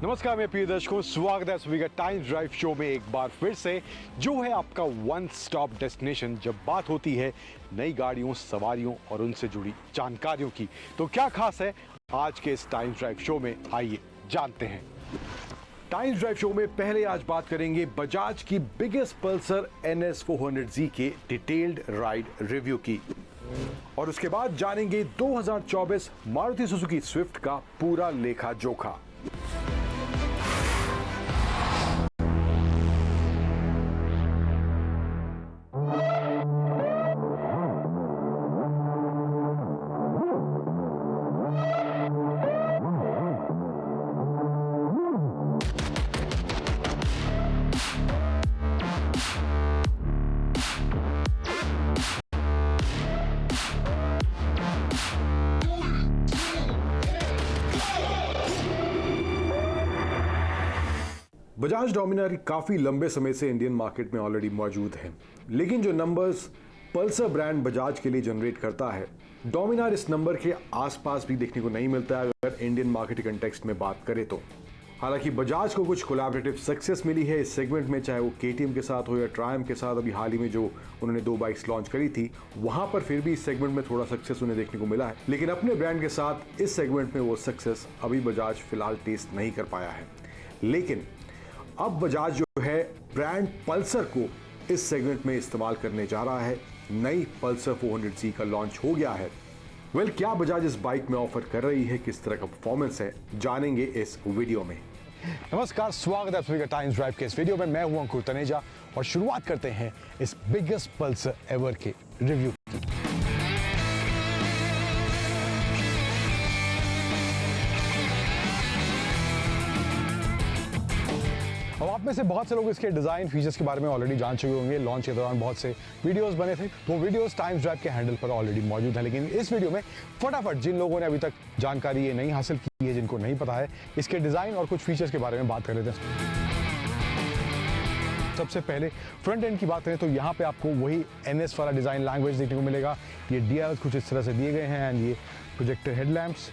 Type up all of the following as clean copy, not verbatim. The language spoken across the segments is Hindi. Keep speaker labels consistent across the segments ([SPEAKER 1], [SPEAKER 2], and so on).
[SPEAKER 1] नमस्कार मैं प्रिय दर्शकों, स्वागत है सभी का टाइम ड्राइव शो में एक बार फिर से, जो है आपका वन स्टॉप डेस्टिनेशन जब बात होती है नई गाड़ियों, सवारियों और उनसे जुड़ी जानकारियों की। तो क्या खास है आज के इस टाइम ड्राइव शो में, आइए जानते हैं। टाइम ड्राइव शो में पहले आज बात करेंगे बजाज की बिगेस्ट पल्सर NS 400Z के डिटेल्ड राइड रिव्यू की, और उसके बाद जानेंगे 2024 मारुति सुजुकी स्विफ्ट का पूरा लेखा जोखा। बजाज डोमिनार काफ़ी लंबे समय से इंडियन मार्केट में ऑलरेडी मौजूद है, लेकिन जो नंबर्स पल्सर ब्रांड बजाज के लिए जनरेट करता है, डोमिनार इस नंबर के आसपास भी देखने को नहीं मिलता है अगर इंडियन मार्केट के कंटेक्स्ट में बात करें तो। हालांकि बजाज को कुछ कोलैबोरेटिव सक्सेस मिली है इस सेगमेंट में, चाहे वो KTM के साथ हो या ट्रायम्फ के साथ। अभी हाल ही में जो उन्होंने 2 बाइक्स लॉन्च करी थी, वहां पर फिर भी इस सेगमेंट में थोड़ा सक्सेस उन्हें देखने को मिला है, लेकिन अपने ब्रांड के साथ इस सेगमेंट में वो सक्सेस अभी बजाज फिलहाल टेस्ट नहीं कर पाया है। लेकिन अब बजाज जो है ब्रांड पल्सर को इस सेगमेंट में इस्तेमाल करने जा रहा है। नई पल्सर 400Z का लॉन्च हो गया है। क्या बजाज इस बाइक में ऑफर कर रही है, किस तरह का परफॉर्मेंस है, जानेंगे इस वीडियो में। नमस्कार, स्वागत है सभी का टाइम ड्राइव के इस वीडियो में। मैं हूं अंकुर तनेजा और शुरुआत करते हैं इस बिगेस्ट पल्सर एवर के रिव्यू की। अब आप में से बहुत से लोग इसके डिज़ाइन फीचर्स के बारे में ऑलरेडी जान चुके होंगे। लॉन्च के दौरान बहुत से वीडियोस बने थे, वो वीडियोस टाइम्स ड्राइव के हैंडल पर ऑलरेडी मौजूद है। लेकिन इस वीडियो में फटाफट जिन लोगों ने अभी तक जानकारी ये नहीं हासिल की है, जिनको नहीं पता है, इसके डिज़ाइन और कुछ फीचर्स के बारे में बात कर लेते हैं। सबसे पहले फ्रंट एंड की बात करें तो यहाँ पे आपको वही NS वाला डिज़ाइन लैंग्वेज देखने को मिलेगा। ये DRLs कुछ इस तरह से दिए गए हैं, एंड ये प्रोजेक्टर हेडलैम्प्स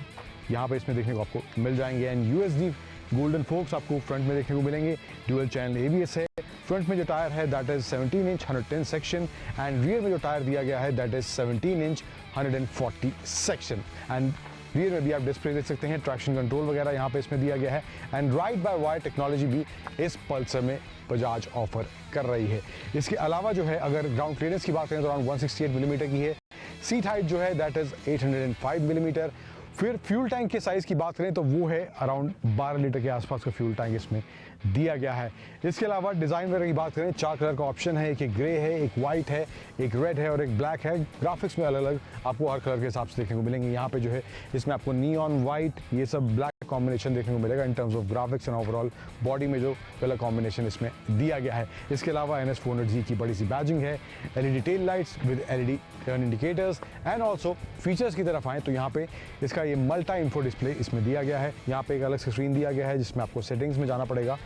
[SPEAKER 1] यहाँ पे इसमें देखने को आपको मिल जाएंगे। एंड USD गोल्डन फोक्स आपको फ्रंट में देखने को मिलेंगे। ड्यूअल चैनल ABS है। फ्रंट में जो टायर है that is 17 inch 110 section, and rear में जो टायर दिया गया है that is 17 inch 140 section. And rear में भी आप डिस्प्ले देख सकते हैं, ट्रैक्शन कंट्रोल वगैरह यहाँ पे इसमें दिया गया है। And ride by wire technology भी इस पल्सर में बजाज ऑफर कर रही है। इसके अलावा जो है अगर ग्राउंड क्लियरेंस की बात करें तो अराउंड 168 मिलीमीटर की है। सीट हाइट जो है दैट इज 805 मिलीमीटर। फिर फ्यूल टैंक के साइज़ की बात करें तो वो है अराउंड 12 लीटर के आसपास का फ्यूल टैंक इसमें दिया गया है। इसके अलावा डिज़ाइन वगैरह की बात करें, 4 कलर का ऑप्शन है, एक ग्रे है, एक वाइट है, एक रेड है और एक ब्लैक है। ग्राफिक्स में अलग अलग आपको हर कलर के हिसाब से देखने को मिलेंगे। यहाँ पे जो है इसमें आपको नियॉन वाइट, ये सब ब्लैक कॉम्बिनेशन देखने को मिलेगा इन terms of graphics and overall body में जो कलर कॉम्बिनेशन इसमें दिया गया है। इसके अलावा NS 400Z की बड़ी सी बैजिंग है, LED tail lights with LED turn indicators. And also features की तरफ आए तो यहाँ पे इसका ये मल्टी इंफो डिस्प्ले इसमें दिया गया है। यहाँ पे एक अलग स्क्रीन दिया गया है जिसमें आपको सेटिंग्स में जाना पड़ेगा।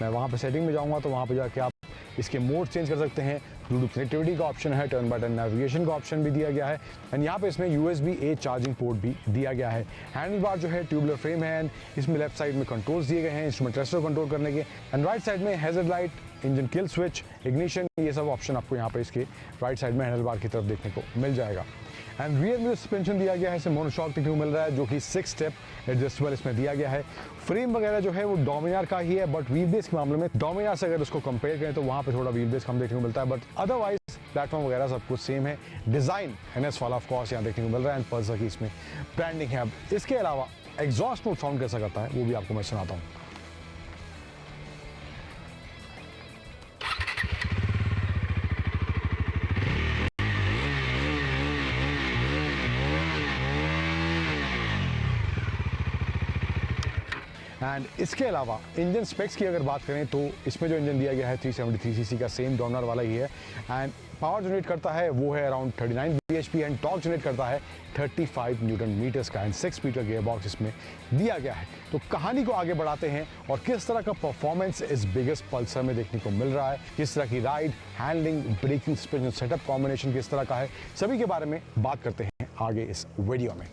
[SPEAKER 1] मैं वहाँ पे सेटिंग में जाऊँगा तो वहाँ पे जाके आप इसके मोड चेंज कर सकते हैं। ब्लूटूथ कनेक्टिविटी का ऑप्शन है, टर्न बाय टर्न नेविगेशन का ऑप्शन भी दिया गया है, एंड यहाँ पे इसमें USB-A चार्जिंग पोर्ट भी दिया गया है। हैंडल बार जो है ट्यूबुलर फ्रेम है, एंड इसमें लेफ्ट साइड में कंट्रोल्स दिए गए हैं इंस्ट्रूमेंट क्लस्टर कंट्रोल करने के, एंड राइट साइड में hazard light, engine kill switch, ignition, ये सब ऑप्शन आपको यहाँ पे इसके राइट साइड में हैंडल बार की तरफ देखने को मिल जाएगा। एंड रियर में सस्पेंशन दिया गया है, इसे मोनोशॉक देखने को मिल रहा है जो कि 6 स्टेप एडजस्टेबल इसमें दिया गया है। फ्रेम वगैरह जो है वो डोमिनार का ही है, बट व्हील बेस के मामले में डोमिनार से अगर उसको कंपेयर करें तो वहाँ पे थोड़ा व्हील बेस कम देखने को मिलता है, बट अदरवाइज प्लेटफॉर्म वगैरह सब कुछ सेम है। डिज़ाइन NS वाला ऑफ कोर्स यहाँ देखने को मिल रहा है, एंड पल्सर की इसमें ब्रांडिंग है। अब इसके अलावा एग्जॉस्ट नोट साउंड कैसा करता है वो भी आपको मैं सुनाता हूँ। एंड इसके अलावा इंजन स्पेक्स की अगर बात करें तो इसमें जो इंजन दिया गया है 373cc का सेम डोमिनार वाला ही है। एंड पावर जनरेट करता है वो है around 39 bhp, and torque generate करता है 35 न्यूटन मीटर्स का, एंड 6 स्पीड का गियर बॉक्स इसमें दिया गया है। तो कहानी को आगे बढ़ाते हैं और किस तरह का परफॉर्मेंस इस बिगेस्ट पल्सर में देखने को मिल रहा है, किस तरह की ride, handling, braking, suspension setup combination किस तरह का है, सभी के बारे में बात करते हैं आगे इस वीडियो में।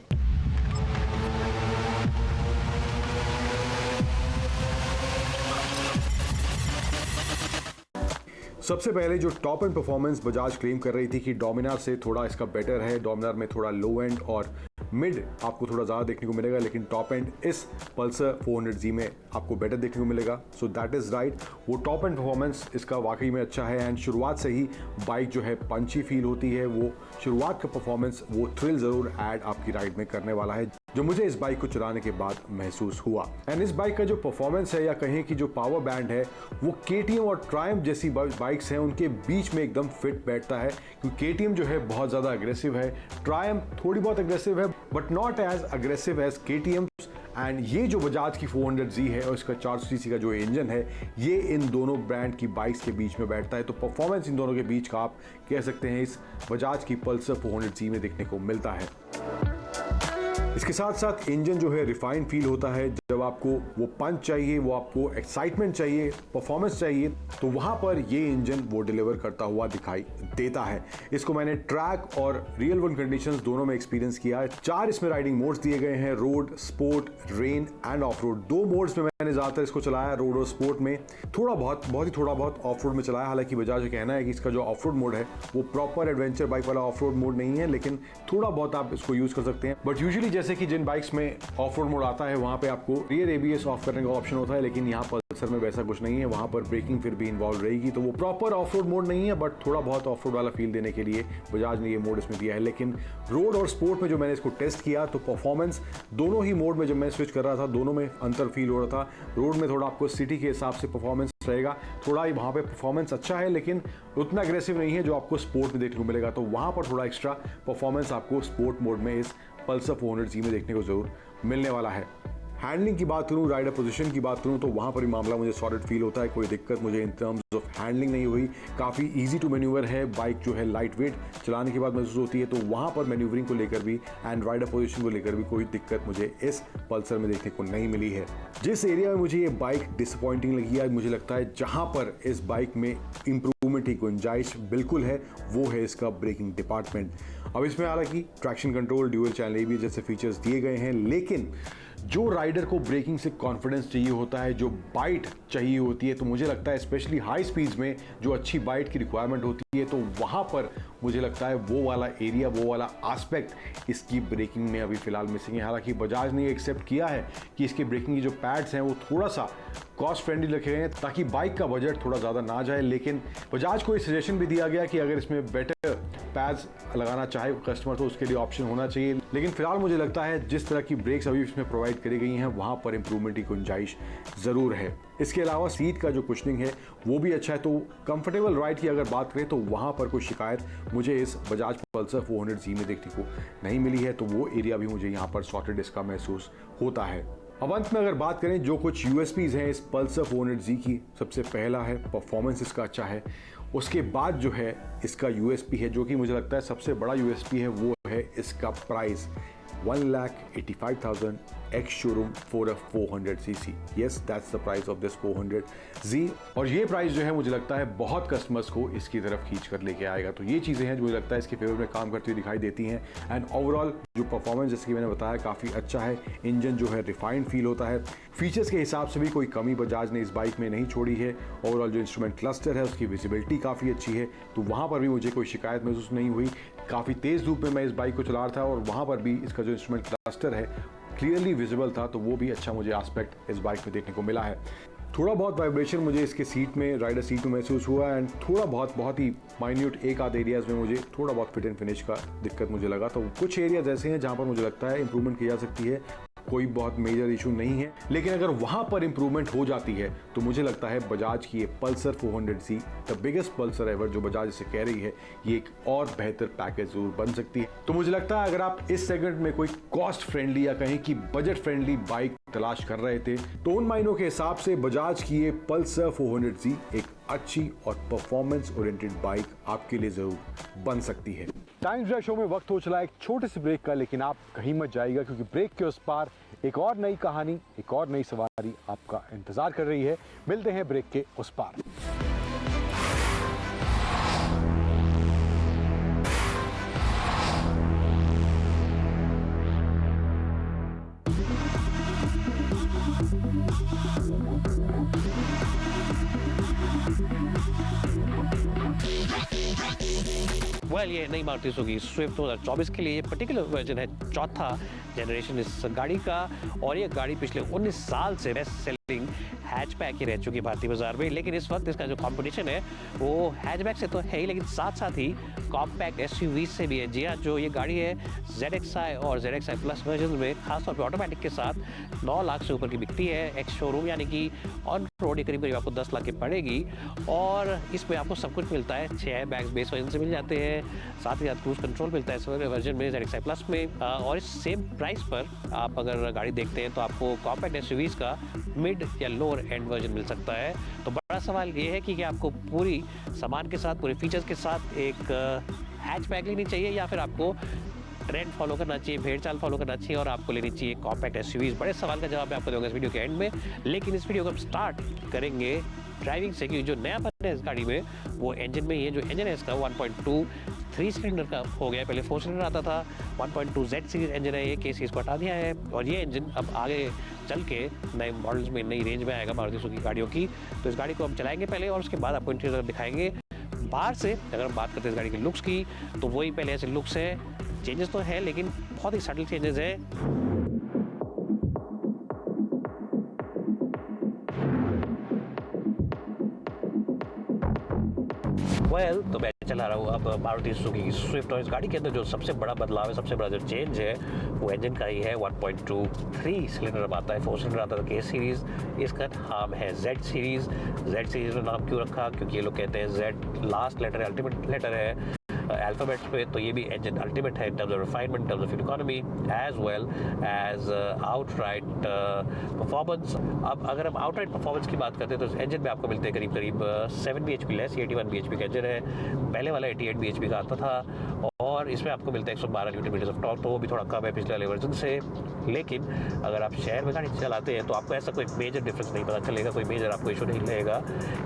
[SPEAKER 1] सबसे पहले जो top and performance Bajaj claim कर रही थी कि डोमिनार से थोड़ा इसका बेटर है, डोमिनार में थोड़ा लो एंड और मिड आपको थोड़ा ज़्यादा देखने को मिलेगा, लेकिन टॉप एंड इस पल्सर 400Z में आपको बेटर देखने को मिलेगा। सो दैट इज़ राइट, वो टॉप एंड परफॉर्मेंस इसका वाकई में अच्छा है एंड शुरुआत से ही बाइक जो है पंची फील होती है। वो शुरुआत का परफॉर्मेंस वो थ्रिल ज़रूर ऐड आपकी राइड में करने वाला है, जो मुझे इस बाइक को चलाने के बाद महसूस हुआ। एंड इस बाइक का जो परफॉर्मेंस है या कहें कि जो पावर बैंड है वो KTM और ट्रायम्फ जैसी बाइक्स हैं उनके बीच में एकदम फिट बैठता है, क्योंकि KTM जो है बहुत ज़्यादा अग्रेसिव है, ट्रायम्फ थोड़ी बहुत अग्रेसिव है but not as aggressive as KTM। And ये जो बजाज की 400Z है और इसका 400cc का जो इंजन है, ये इन दोनों ब्रांड की बाइक्स के बीच में बैठता है, तो परफॉर्मेंस इन दोनों के बीच का आप कह सकते हैं इस बजाज की पल्सर 400Z में देखने को मिलता है। इसके साथ साथ इंजन जो है रिफाइंड फील होता है। जब आपको वो पंच चाहिए, वो आपको एक्साइटमेंट चाहिए, परफॉर्मेंस चाहिए, तो वहां पर ये इंजन वो डिलीवर करता हुआ दिखाई देता है। इसको मैंने ट्रैक और रियल वर्ल्ड कंडीशंस दोनों में एक्सपीरियंस किया है। 4 इसमें राइडिंग मोड्स दिए गए हैं, road, sport, rain end of road. 2 modes में मैंने ज़्यादातर इसको चलाया, रोड और स्पोर्ट में। थोड़ा बहुत ऑफ रोड में चलाया। हालांकि बजाज का कहना है कि इसका जो ऑफ रोड मोड है वो प्रॉपर एडवेंचर बाइक वाला ऑफ रोड मोड नहीं है, लेकिन थोड़ा बहुत आप इसको यूज़ कर सकते हैं। बट यूजुअली जैसे कि जिन बाइक्स में ऑफ रोड मोड आता है वहाँ पे आपको रियर ABS ऑफ करने का ऑप्शन होता है, लेकिन यहाँ पल्सर में वैसा कुछ नहीं है। वहाँ पर ब्रेकिंग फिर भी इन्वॉल्व रहेगी, तो वो प्रॉपर ऑफ रोड मोड नहीं है, बट थोड़ा बहुत ऑफ रोड वाला फील देने के लिए बजाज ने ये मोड इसमें दिया है। लेकिन रोड और स्पोर्ट में जो मैंने इसको टेस्ट किया तो परफॉर्मेंस दोनों ही मोड में जब मैं स्विच कर रहा था, दोनों में अंतर फील हो रहा था। रोड में थोड़ा आपको सिटी के हिसाब से परफॉर्मेंस रहेगा, थोड़ा ही वहाँ पे परफॉर्मेंस अच्छा है, लेकिन उतना अग्रेसिव नहीं है जो आपको स्पोर्ट में देखने को मिलेगा। तो वहाँ पर थोड़ा एक्स्ट्रा परफॉर्मेंस आपको स्पोर्ट मोड में इस पल्सर 400Z में देखने को जरूर मिलने वाला है। हैंडलिंग की बात करूँ, राइडर पोजीशन की बात करूँ, तो वहाँ पर ही मामला मुझे सॉलिड फील होता है। कोई दिक्कत मुझे इन टर्म्स ऑफ हैंडलिंग नहीं हुई। काफ़ी इजी टू मैन्यूवर है, बाइक जो है लाइट वेट चलाने के बाद महसूस होती है, तो वहाँ पर मैन्यूवरिंग को लेकर भी एंड राइडर पोजीशन को लेकर भी कोई दिक्कत मुझे इस पल्सर में देखने को नहीं मिली है। जिस एरिया में मुझे ये बाइक डिसअपॉइंटिंग लगी है, मुझे लगता है जहाँ पर इस बाइक में इंप्रूवमेंट की गुंजाइश बिल्कुल है, वो है इसका ब्रेकिंग डिपार्टमेंट। अब इसमें हालांकि traction control, dual channel ABS जैसे फीचर्स दिए गए हैं, लेकिन जो राइडर को ब्रेकिंग से कॉन्फिडेंस चाहिए होता है, जो बाइट चाहिए होती है, तो मुझे लगता है स्पेशली हाई स्पीड्स में जो अच्छी बाइट की रिक्वायरमेंट होती है, तो वहाँ पर मुझे लगता है वो वाला एरिया, वो वाला एस्पेक्ट इसकी ब्रेकिंग में अभी फिलहाल मिसिंग है। हालांकि बजाज ने एक्सेप्ट किया है कि इसके ब्रेकिंग की जो पैड्स हैं वो थोड़ा सा कॉस्ट फ्रेंडली रखे हैं ताकि बाइक का बजट थोड़ा ज़्यादा ना जाए, लेकिन बजाज को ये सजेशन भी दिया गया कि अगर इसमें बेटर पैड्स लगाना चाहे कस्टमर तो उसके लिए ऑप्शन होना चाहिए। लेकिन फिलहाल मुझे लगता है जिस तरह की ब्रेक्स अभी इसमें प्रोवाइड करी गई हैं वहाँ पर इंप्रूवमेंट की गुंजाइश ज़रूर है। इसके अलावा सीट का जो कुशनिंग है वो भी अच्छा है, तो कंफर्टेबल राइड की अगर बात करें तो वहाँ पर कोई शिकायत मुझे इस बजाज पल्सर 400Z में देखने को नहीं मिली है, तो वो एरिया भी मुझे यहाँ पर सॉर्टेड इसका महसूस होता है। अब अंत में अगर बात करें जो कुछ USPs हैं इस पल्सर 400Z की, सबसे पहला है परफॉर्मेंस इसका अच्छा है। उसके बाद जो है इसका USP है, जो कि मुझे लगता है सबसे बड़ा USP है, वो है इसका price 1,85,000 ex showroom for a 400cc। Yes, that's the price of this 400Z। और ये प्राइस जो है मुझे लगता है बहुत कस्टमर्स को इसकी तरफ खींच कर लेके आएगा। तो ये चीज़ें हैं जो मुझे लगता है इसके फेवर में काम करती हुई दिखाई देती हैं। एंड ओवरऑल जो परफॉर्मेंस जैसे कि मैंने बताया काफ़ी अच्छा है। इंजन जो है रिफाइंड फील होता है। फीचर्स के हिसाब से भी कोई कमी बजाज ने इस बाइक में नहीं छोड़ी है। ओवरऑल जो इंस्ट्रूमेंट क्लस्टर है उसकी विजिबिलिटी काफ़ी अच्छी है, तो वहाँ पर भी मुझे कोई शिकायत महसूस नहीं हुई। काफ़ी तेज़ धूप में मैं इस बाइक को चला रहा था और वहाँ पर भी इसका जो इंस्ट्रूमेंट क्लस्टर है क्लियरली विजिबल था, तो वो भी अच्छा मुझे एस्पेक्ट इस बाइक में देखने को मिला है। थोड़ा बहुत वाइब्रेशन मुझे इसके सीट में, राइडर सीट में महसूस हुआ एंड थोड़ा बहुत ही माइन्यूट एक आध एरियाज़ में मुझे थोड़ा बहुत फिट एंड फिनिश का दिक्कत मुझे लगा। तो कुछ एरियाज ऐसे हैं जहाँ पर मुझे लगता है इंप्रूवमेंट की जा सकती है, कोई बहुत मेजर इशू नहीं है। लेकिन अगर वहाँ पर इंप्रूवमेंट हो जाती है तो मुझे लगता है बजाज की ये Pulsar 400Z, the biggest Pulsar ever जो बजाज इसे कह रही है, ये एक और बेहतर पैकेज जरूर बन सकती है। तो मुझे लगता है अगर आप इस सेगमेंट में कोई कॉस्ट फ्रेंडली या कहीं की बजट फ्रेंडली बाइक तलाश कर रहे थे, तो उन मायनों के हिसाब से बजाज की ये पल्सर 400Z एक अच्छी और परफॉर्मेंस ओरिएंटेड बाइक आपके लिए जरूर बन सकती है। टाइम्स ड्राइव शो में वक्त हो चला एक छोटे से ब्रेक का, लेकिन आप कहीं मत जाइएगा क्योंकि ब्रेक के उस पार एक और नई कहानी, एक और नई सवारी आपका इंतजार कर रही है। मिलते हैं ब्रेक के उस पार।
[SPEAKER 2] वेल ये नई मारुति सुजुकी स्विफ्ट 2024 के लिए ये पर्टिकुलर वर्जन है चौथा जनरेशन इस गाड़ी का, और ये गाड़ी पिछले 19 साल से बेस्ट सेलिंग हैचबैक ही रह चुकी है भारतीय बाजार में। लेकिन इस वक्त इसका जो कंपटीशन है वो हैचबैक से तो है ही, लेकिन साथ साथ ही कॉम्पैक्ट एसयूवी से भी है। जी हाँ, जो ये गाड़ी है ZXi और ZXi प्लस वर्जन में खासतौर पर ऑटोमेटिक के साथ 9 लाख से ऊपर की बिकती है। एक्स शोरूम यानी कि ऑन रोड करीब करीब आपको 10 लाख की पड़ेगी, और इसमें आपको सब कुछ मिलता है। 6 बैग्स बेस वर्जन से मिल जाते हैं, साथ ही साथ क्रूज कंट्रोल मिलता है इस वर्जन में ZXi प्लस में। और इस सेम प्राइस पर आप अगर गाड़ी देखते हैं तो आपको कॉम्पैक्ट एसयूवीज का मिड या लोअर एंड वर्जन मिल सकता है। तो बड़ा सवाल ये है कि आपको पूरी सामान के साथ, पूरे फीचर्स के साथ एक हैचबैक लेनी चाहिए, या फिर आपको ट्रेंड फॉलो करना चाहिए, भेड़ चाल फॉलो करना चाहिए और आपको लेनी चाहिए कॉम्पैक्ट एसयूवीज। बड़े सवाल का जवाब मैं आपको दूंगा इस वीडियो के एंड में। लेकिन इस वीडियो को हम स्टार्ट करेंगे ड्राइविंग से, क्योंकि जो नयापन है इस गाड़ी में वो इंजन में ही है। जो इंजन है इसका 1.2 3 सिलेंडर का हो गया, पहले 4 सिलेंडर आता था। 1.2 Z सीरीज इंजन है ये, के सीरीज को हटा दिया है, और ये इंजन अब आगे चल के नए मॉडल्स में, नई रेंज में आएगा मारुति सुजुकी गाड़ियों की। तो इस गाड़ी को हम चलाएंगे पहले, और उसके बाद आपको इंटीरियर दिखाएंगे। बाहर से अगर हम बात करते हैं इस गाड़ी के लुक्स की, तो वही पहले ऐसे लुक्स है। चेंजेस तो है लेकिन बहुत ही सटल चेंजेस है। तो मैं चला रहा हूँ अब मारुति सुजुकी की स्विफ्ट, और इस गाड़ी के अंदर जो सबसे बड़ा बदलाव है, सबसे बड़ा जो चेंज है वो इंजन का ही है। 1.2 3 सिलेंडर अब आता है, 4 सिलेंडर आता था के सीरीज, इसका नाम है Z सीरीज। Z सीरीज में नाम क्यों रखा? क्योंकि ये लोग कहते हैं Z लास्ट लेटर है, अल्टीमेट लेटर है अल्फाबेट्स पे, तो ये भी इंजन अल्टीमेट है in terms of refinement, in terms of economy as well as outright performance. अब अगर हम आउटराइट परफॉर्मेंस की बात करते हैं तो इस इंजन में आपको मिलते हैं करीब करीब 7 bhp लेस, 81 bhp का इंजन है। पहले वाला 88 bhp का आता था, और इसमें आपको मिलता है 112 न्यूटन मीटर ऑफ टॉर्क, तो वो भी थोड़ा कम है पिछले वाले वर्जन से। लेकिन अगर आप शहर में गाड़ी चलाते हैं तो आपको ऐसा कोई मेजर डिफरेंस नहीं पता चलेगा, कोई मेजर आपको इशू नहीं लगेगा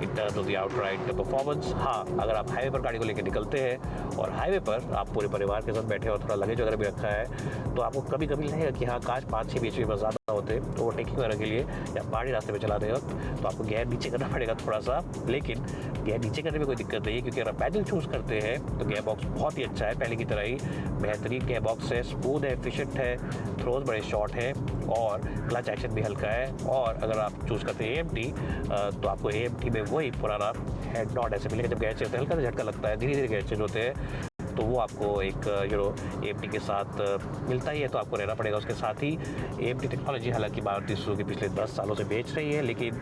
[SPEAKER 2] इन terms of the outright performance. हाँ, अगर आप हाईवे पर गाड़ी को लेकर निकलते हैं और हाईवे पर आप पूरे परिवार के साथ बैठे और थोड़ा लगेज वगैरह भी रखा है, तो आपको कभी कभी लगेगा कि हाँ काश 5-6 bhp पर ज़्यादा होते तो ओवरटेकिंग वगैरह के लिए या पहाड़ी रास्ते पे चलाते वक्त, तो आपको गियर नीचे करना पड़ेगा थोड़ा सा। लेकिन गियर नीचे करने में कोई दिक्कत नहीं है, क्योंकि अगर आप पैडल चूज़ करते हैं तो गियर बॉक्स बहुत ही अच्छा है, पहले की तरह ही बेहतरीन गियर बॉक्स है, स्मूथ है, एफिशिएंट है, थ्रोज बड़े शॉर्ट है, और क्लच एक्शन भी हल्का है। और अगर आप चूज़ करते हैं AMT, तो आपको AMT में वही पुराना हेड नॉट ऐसे मिलेगा, जब गैर चलते हैं हल्का सा झटका लगता है, धीरे धीरे गैर चेंज होते हैं, तो वो आपको एक AMT के साथ मिलता ही है, तो आपको रहना पड़ेगा उसके साथ ही। AMT टेक्नोलॉजी हालांकि मारुति सुजुकी पिछले 10 सालों से बेच रही है, लेकिन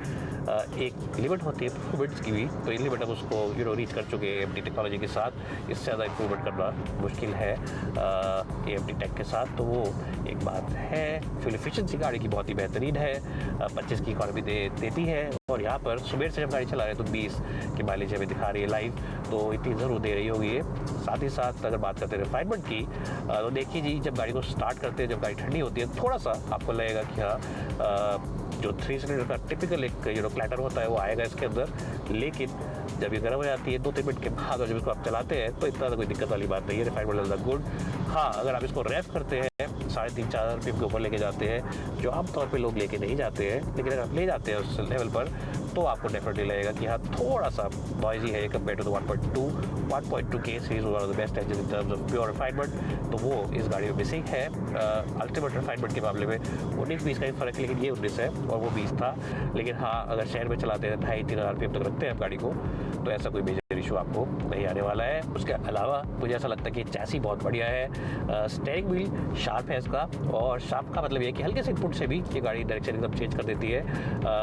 [SPEAKER 2] एक लिमिट होती है परफॉर्मेंस की भी, तो इन लिमिट हम उसको रीच कर चुके हैं AMT टेक्नोलॉजी के साथ। इससे ज़्यादा इंप्रूवमेंट करना मुश्किल है AMT टेक के साथ, तो वो एक बात है। फ्यूल एफिशिएंसी गाड़ी की बहुत ही बेहतरीन है, 25 की इकॉनमी देती है, और यहाँ पर सुबह से जब गाड़ी चला रहे हैं तो 20 की माइलेज हमें दिखा रही है लाइव, तो इतनी ज़रूर दे रही होगी ये। साथ ही साथ अगर बात करते हैं रिफाइनमेंट की, तो देखिए जी, जब गाड़ी को स्टार्ट करते हैं, जब गाड़ी ठंडी होती है, थोड़ा सा आपको लगेगा कि हाँ जो 3 सिलेंडर का टिपिकल एक क्लैटर होता है वो आएगा इसके अंदर। लेकिन जब ये गर्म हो जाती है 2-3 मिनट के बाद, और जब इसको आप चलाते हैं तो इतना कोई दिक्कत वाली बात नहीं है। Refinement is good. हाँ, अगर आप इसको रैप करते हैं 3.5-4 RPM के ऊपर लेके जाते हैं, जो आमतौर पे लोग लेके नहीं जाते हैं, लेकिन अगर आप ले जाते हैं उस लेवल पर, तो आपको डेफिनेटली लगेगा कि हाँ थोड़ा सा नॉइजी है कंपेयर टू द 1.2 के series, one of the best engine in terms of pure refinement, तो वो इस गाड़ी में मिसिंग है। अल्टीमेट रिफाइनमेंट के मामले में 19-20 का ही फर्क है, लेकिन ये 19 है और वो 20 था। लेकिन हाँ, अगर शहर में चलाते हैं 2.5-3 RPM तक रखते हैं आप गाड़ी को, तो ऐसा कोई मेजर इशू आपको नहीं आने वाला है। उसके अलावा मुझे ऐसा लगता है कि चैसी बहुत बढ़िया है, स्टीयरिंग व्हील शार्प है इसका, और शार्प का मतलब ये कि हल्के से इनपुट से भी ये गाड़ी डायरेक्शन एकदम चेंज कर देती है,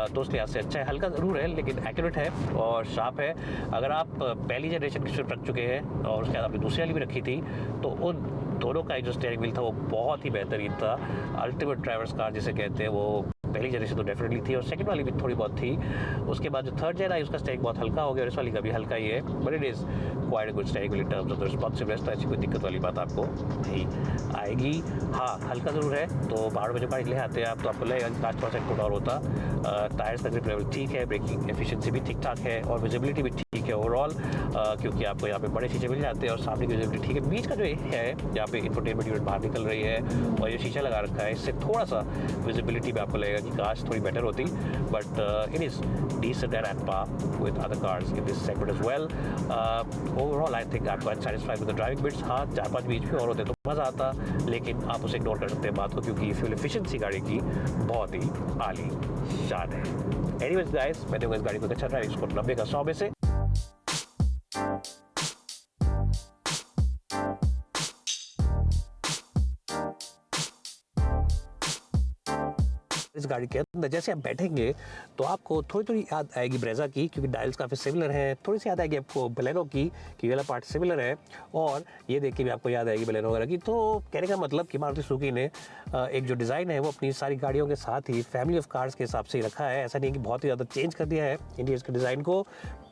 [SPEAKER 2] तो उस लिहाज से अच्छा है। हल्का ज़रूर है लेकिन एक्यूरेट है और शार्प है। अगर आप पहली जनरेशन की स्विफ्ट रख चुके हैं और उसके बाद आपने दूसरी वाली भी रखी थी, तो उन दोनों का जो स्टीयरिंग व्हील था वो बहुत ही बेहतरीन था। अल्टीमेट ड्राइवर्स कार जिसे कहते हैं, वो पहली जनरेशन तो डेफिनेटली थी और सेकंड वाली भी थोड़ी बहुत थी। उसके बाद जो थर्ड जेन आई उसका स्टीयरिंग बहुत हल्का हो गया और इस वाली का भी हल्का ही है, but it is quite a good steering wheel in terms of responsiveness, तो ऐसी कोई दिक्कत वाली बात आपको नहीं आएगी। हाँ, हल्का ज़रूर है, तो पहाड़ में जो गाड़ी ले आते हैं आप, तो आपको लगेगा कि 5% और होता। टायर्स का ग्रिप लेवल ठीक है, ब्रेकिंग एफिशिएंसी भी ठीक ठाक है और विजिबिलिटी भी ठीक के ओवरऑल, क्योंकि आपको यहाँ पे बड़े शीशे मिल जाते हैं और सामने की विजिबिलिटी ठीक है। बीच का जो है यहाँ पे इंफोटेनमेंट यूनिट बाहर निकल रही है और ये शीशा लगा रखा है, इससे थोड़ा सा विजिबिलिटी में आपको लगेगा कि काश थोड़ी बेटर होती, but it is decent and at par with other cars in this segment as well. Overall, I think I'm quite satisfied with the driving bits. हाँ, 4-5 बीच में और होते तो मज़ा आता, लेकिन आप उसे इग्नोर कर सकते हैं बात को, क्योंकि फ्यूल एफिशिएंसी गाड़ी की बहुत ही आली शान है। Anyways guys, मैं दूंगा इस गाड़ी को अच्छा ड्राइव स्कोर 90 का 100 में से। इस गाड़ी के अंदर जैसे आप बैठेंगे तो आपको थोड़ी थोड़ी याद आएगी ब्रेजा की, क्योंकि डायल्स काफ़ी सिमिलर हैं। थोड़ी सी याद आएगी आपको बलेनो की, कि वाला पार्ट सिमिलर है, और ये देख के भी आपको याद आएगी बलेनो वगैरह की। तो कहने का मतलब कि मारुति सुजुकी ने एक जो डिज़ाइन है वो अपनी सारी गाड़ियों के साथ ही फैमिली ऑफ कार्स के हिसाब से ही रखा है। ऐसा नहीं कि बहुत ही ज़्यादा चेंज कर दिया है इंटीरियर्स के डिज़ाइन को।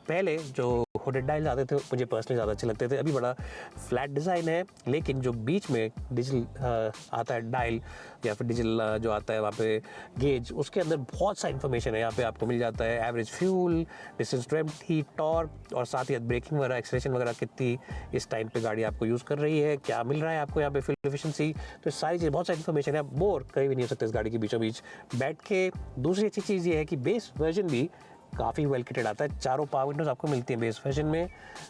[SPEAKER 2] पहले जो हुडेड डायल आते थे मुझे पर्सनली ज़्यादा अच्छे लगते थे, अभी बड़ा फ्लैट डिज़ाइन है, लेकिन जो बीच में डिजिटल आता है डायल या फिर डिजिटल जो आता है वहाँ पे गेज, उसके अंदर बहुत सा इन्फॉर्मेशन है। यहाँ पे आपको मिल जाता है average fuel, distance to empty, torque, और साथ ही ब्रेकिंग वगैरह, एक्सेलरेशन वगैरह कितनी इस टाइम पे गाड़ी आपको यूज़ कर रही है, क्या मिल रहा है आपको यहाँ पे फ्यूल एफिशिएंसी। तो सारी चीज़, बहुत सारी इन्फॉर्मेशन है, बोर कहीं भी नहीं हो सकते इस गाड़ी के बीचों बीच बैठ के। दूसरी अच्छी चीज़ ये है कि बेस वर्जन भी काफ़ी वेल किटेड आता है। 4 पावर विंडोज आपको मिलती हैं बेस वर्जन में,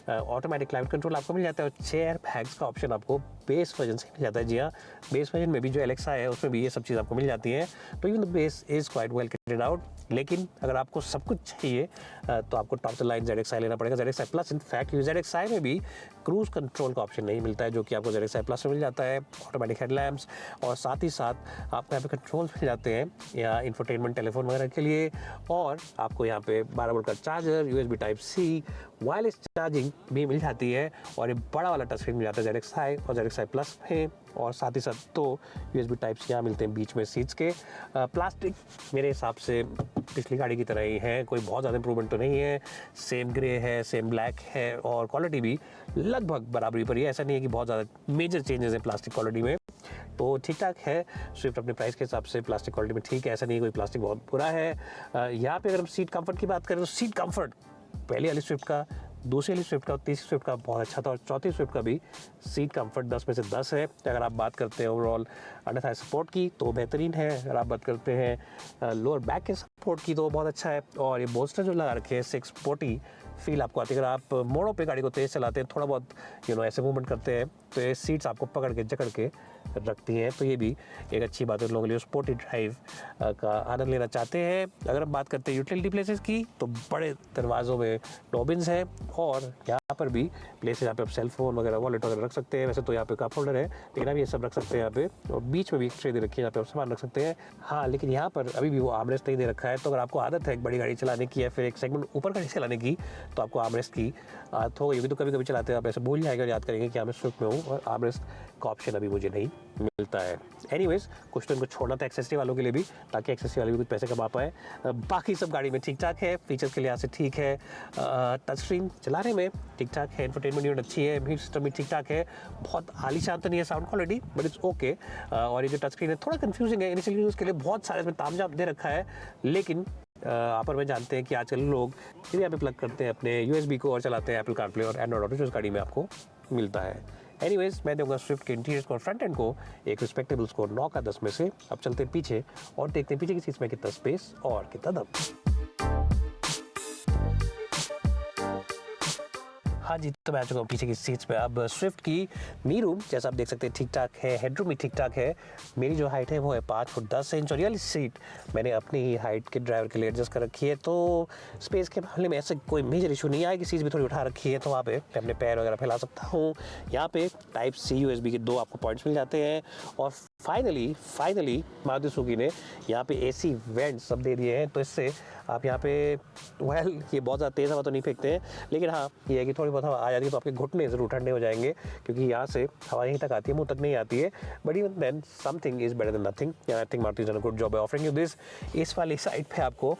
[SPEAKER 2] ऑटोमेटिक क्लाइमेट कंट्रोल आपको मिल जाता है, और 6 एयर बैग्स का ऑप्शन आपको बेस वर्जन से मिल जाता है। जी हाँ, बेस वर्जन में भी जो एलेक्सा है उसमें भी ये सब चीज़ आपको मिल जाती है। तो even the base is quite well kitted out, लेकिन अगर आपको सब कुछ चाहिए तो आपको टॉप द लाइन ZXi लेना पड़ेगा, ZXi प्लस। इनफैक्ट ZXi में भी क्रूज़ कंट्रोल का ऑप्शन नहीं मिलता है, जो कि आपको ZXi प्लस में मिल जाता है। ऑटोमेटिक हेडलैम्प्स, और साथ ही साथ आपको यहाँ पे कंट्रोल्स मिल जाते हैं या इंफोटेनमेंट, टेलीफोन वगैरह के लिए, और आपको यहाँ पे 12 वोल्ट का charger, USB type C, wireless charging भी मिल जाती है, और ये बड़ा वाला टच स्क्रीन मिल जाता है ZXi और ZXi प्लस में। और साथ ही साथ तो USB टाइप यहाँ मिलते हैं बीच में सीट्स के। प्लास्टिक मेरे हिसाब से पिछली गाड़ी की तरह ही है, कोई बहुत ज़्यादा इंप्रूवमेंट तो नहीं है। सेम ग्रे है, सेम ब्लैक है, और क्वालिटी भी लगभग बराबरी पर ही है। ऐसा नहीं है कि बहुत ज़्यादा मेजर चेंजेस हैं प्लास्टिक क्वालिटी में, तो ठीक ठाक है। स्विफ्ट अपने प्राइस के हिसाब से प्लास्टिक क्वालिटी में ठीक है, ऐसा नहीं है कोई प्लास्टिक बहुत बुरा है। यहाँ पे अगर हम सीट कंफर्ट की बात करें तो सीट कंफर्ट पहली वाली स्विफ्ट का, दूसरी वाली स्विफ्ट का, तीसरी स्विफ्ट का बहुत अच्छा था, और चौथी स्विफ्ट का भी सीट कंफर्ट 10 में से 10 है। अगर आप बात करते हैं ओवरऑल अंडर थाई सपोर्ट की तो बेहतरीन है। अगर आप बात करते हैं लोअर बैक के सपोर्ट की तो बहुत अच्छा है। और ये बोल्स्टर जो लगा रखे हैं 640 फील आपको आती है। अगर आप मोड़ों पे गाड़ी को तेज़ चलाते हैं, थोड़ा बहुत ऐसे मूवमेंट करते हैं, तो ये सीट्स आपको पकड़ के जकड़ के रखती हैं, तो ये भी एक अच्छी बात है लोगों के लिए स्पोर्टी ड्राइव का आनंद लेना चाहते हैं। अगर हम बात करते हैं यूटिलिटी प्लेसेस की तो बड़े दरवाज़ों में डॉबिन्स हैं, और यहाँ पर भी प्लेसेस जहाँ पे आप सेल फोन वगैरह, वॉलेट वगैरह रख सकते हैं। वैसे तो यहाँ पे कप होल्डर है, लेकिन आप ये सब रख सकते हैं यहाँ पे, और बीच में भी एक ट्रे दे रखी है जहाँ पे आप सामान रख सकते हैं। हाँ, लेकिन यहाँ पर अभी भी वो आर्मरेस्ट नहीं दे रखा है, तो अगर आपको आदत है एक बड़ी गाड़ी चलाने की या फिर एक सेगमेंट ऊपर गाड़ी चलाने की, तो आपको आर्मरेस्ट की आदत होगी। क्योंकि तो कभी कभी चलाते हैं आप ऐसे भूल जाएगा, याद करेंगे कि मैं स्विफ्ट में हूँ और आर्मरेस्ट का ऑप्शन अभी मुझे नहीं मिलता है। एनीवेज, कुछ तो इनको छोड़ना था एक्सेसरी वालों के लिए भी, ताकि एक्सेसरी वाले भी कुछ पैसे कमा पाए। बाकी सब गाड़ी में ठीक ठाक है, फीचर्स के लिहाज से ठीक है, टच स्क्रीन चलाने में ठीक ठाक है, इंफोटेनमेंट यूनिट अच्छी है, म्यूजिक सिस्टम भी ठीक ठाक है। बहुत आलीशान तो नहीं है sound quality, but it's okay. और ये जो टच स्क्रीन है थोड़ा कंफ्यूजिंग है इनिशियल यूज़ के लिए, बहुत सारे इसमें तामझाम दे रखा है, लेकिन आप और मैं जानते हैं कि आजकल लोग फिर यहाँ पे प्लग करते हैं अपने USB को और चलाते हैं एप्पल कारप्ले और एंड्रॉइड ऑटो, जो इस गाड़ी में आपको मिलता है। एनीवेज, मैं दूंगा स्विफ्ट के इंटीरियर्स को और फ्रंट एंड को एक रिस्पेक्टेबल स्कोर 9 का 10 में से। अब चलते हैं पीछे और देखते हैं पीछे की सीट्स में कितना स्पेस और कितना दम। हाँ जी, तो मैं आ चुका हूँ पीछे की सीट्स पे। अब स्विफ्ट की नी रूम जैसा आप देख सकते हैं ठीक ठाक है, हेडरूम भी ठीक ठाक है। मेरी जो हाइट है वो है 5 फुट 10 इंच, और ये सीट मैंने अपनी ही हाइट के ड्राइवर के लिए एडजस्ट कर रखी है, तो स्पेस के मामले में ऐसे कोई मेजर इशू नहीं आएगी। सीट भी थोड़ी उठा रखी है, तो वहाँ पे मैं अपने पैर वगैरह फैला सकता हूँ। यहाँ पे टाइप C USB के 2 आपको पॉइंट्स मिल जाते हैं, और फाइनली मारुति सुजुकी ने यहाँ पे AC वेंट सब दे दिए हैं, तो इससे आप यहाँ पे ये बहुत ज़्यादा तेज़ हवा तो नहीं फेंकते हैं, लेकिन हाँ ये है कि थोड़ी बहुत हवा आ जाती है तो आपके घुटने ज़रूर ठंडे हो जाएंगे, क्योंकि यहाँ से हवा यहीं तक आती है, मुंह तक नहीं आती है। But even then something is better than nothing, I think Maruti is done a good job by offering you this. इस वाली साइड पे आपको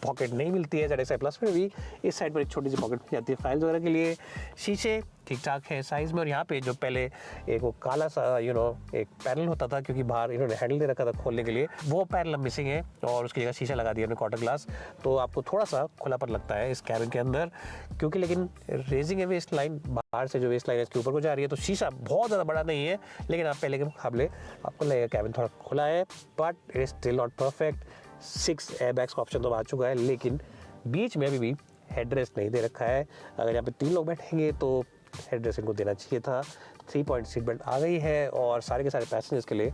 [SPEAKER 2] पॉकेट नहीं मिलती है ZXi प्लस में भी। इस साइड पर एक छोटी सी पॉकेट मिल जाती है फाइल्स वगैरह के लिए। शीशे ठीक ठाक है साइज़ में, और यहाँ पे जो पहले एक वो काला सा एक पैनल होता था, क्योंकि बाहर इन्होंने हैंडल दे रखा था खोलने के लिए, वो पैनल अब मिसिंग है और उसकी जगह शीशा लगा दिया हमने क्वार्टर ग्लास। तो आपको थोड़ा सा खुलापन लगता है इस कैबिन के अंदर, क्योंकि लेकिन रेजिंग है वेस्ट लाइन, बाहर से जो वेस्ट लाइन है इसके ऊपर को जा रही है, तो शीशा बहुत ज़्यादा बड़ा नहीं है, लेकिन आप पहले के मुकाबले आपको लगेगा कैबिन थोड़ा खुला है, but it is still not perfect. 6 airbags का ऑप्शन तो आ चुका है, लेकिन बीच में अभी भी हेडरेस्ट नहीं दे रखा है। अगर यहाँ पे 3 लोग बैठेंगे तो हेडरेस्ट इनको देना चाहिए था। 3 पॉइंट सीट बेल्ट आ गई है और सारे के सारे पैसेंजर्स के लिए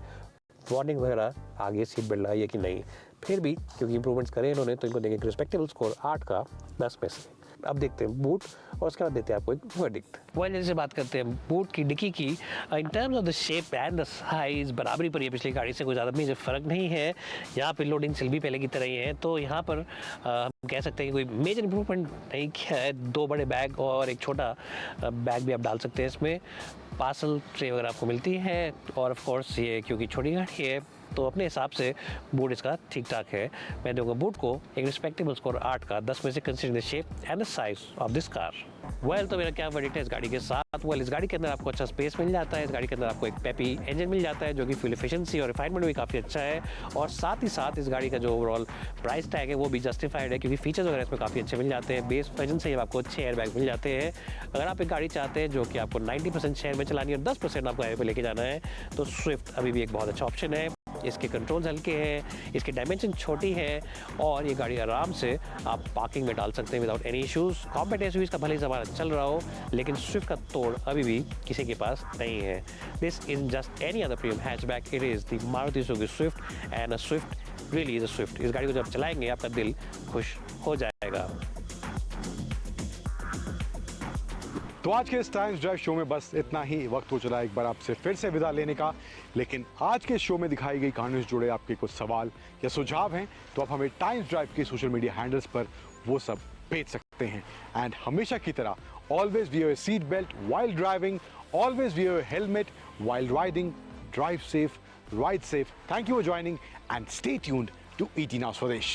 [SPEAKER 2] वार्निंग वगैरह आगे सीट बेल्ट आई है कि नहीं। फिर भी क्योंकि इंप्रूवमेंट्स करे इन्होंने, तो इनको देंगे एक रिस्पेक्टेबल स्कोर 8 का 10 में से। अब देखते हैं बूट और उसके बाद देते हैं आपको एक वर्डिक्ट। जल्दी से बात करते हैं बूट की डिक्की की। इन terms of the shape and the size बराबरी पर ये पिछली गाड़ी से कोई ज़्यादा मेजर फ़र्क नहीं है। यहाँ पे लोडिंग सेल भी पहले की तरह ही है, तो यहाँ पर हम कह सकते हैं कि कोई मेजर इंप्रूवमेंट नहीं किया है। 2 बड़े बैग और एक छोटा बैग भी आप डाल सकते हैं इसमें। पार्सल ट्रे वगैरह आपको मिलती है, और ऑफ कोर्स ये क्योंकि छोटी गाड़ी है तो अपने हिसाब से बूट इसका ठीक ठाक है। मैं दूंगा बूट को एक रिस्पेक्टेबल स्कोर 8 का 10 में से, considering the shape and the size of this car. तो मेरा क्या वर्डिक्ट है इस गाड़ी के साथ? इस गाड़ी के अंदर आपको अच्छा स्पेस मिल जाता है, इस गाड़ी के अंदर आपको एक पेपी इंजन मिल जाता है जो कि फ्यूल एफिशिएंसी और रिफाइनमेंट भी काफ़ी अच्छा है, और साथ ही साथ इस गाड़ी का जो ओवरऑल प्राइस टैग है वो भी जस्टिफाइड है, क्योंकि फीचर्स वगैरह इसमें काफ़ी अच्छे मिल जाते हैं। बेस वर्जन से आपको अच्छे एयरबैग मिल जाते हैं। अगर आप एक गाड़ी चाहते हैं जो कि आपको 90% शहर में चलानी है और 10% आपको हाईवे पर लेके जाना है, तो स्विफ्ट अभी भी एक बहुत अच्छा ऑप्शन है। इसके कंट्रोल्स हल्के हैं, इसकी डायमेंशन छोटी है, और ये गाड़ी आराम से आप पार्किंग में डाल सकते हैं without any issues. Compact SUVs का भले ही ज़माना चल रहा हो, लेकिन स्विफ्ट का तोड़ अभी भी किसी के पास नहीं है। This is just any other premium hatchback, it is the Maruti Suzuki Swift, and a Swift really is a Swift. इस गाड़ी को जब चलाएंगे आपका दिल खुश हो जाएगा।
[SPEAKER 1] तो आज के इस टाइम्स ड्राइव शो में बस इतना ही। वक्त हो चला एक बार आपसे फिर से विदा लेने का, लेकिन आज के शो में दिखाई गई कहानियों से जुड़े आपके कुछ सवाल या सुझाव हैं तो आप हमें टाइम्स ड्राइव के सोशल मीडिया हैंडल्स पर वो सब भेज सकते हैं। एंड हमेशा की तरह always wear your seat belt while driving, always wear your helmet while riding, drive safe, ride safe. Thank you for joining and stay tuned to ET Now Swadesh।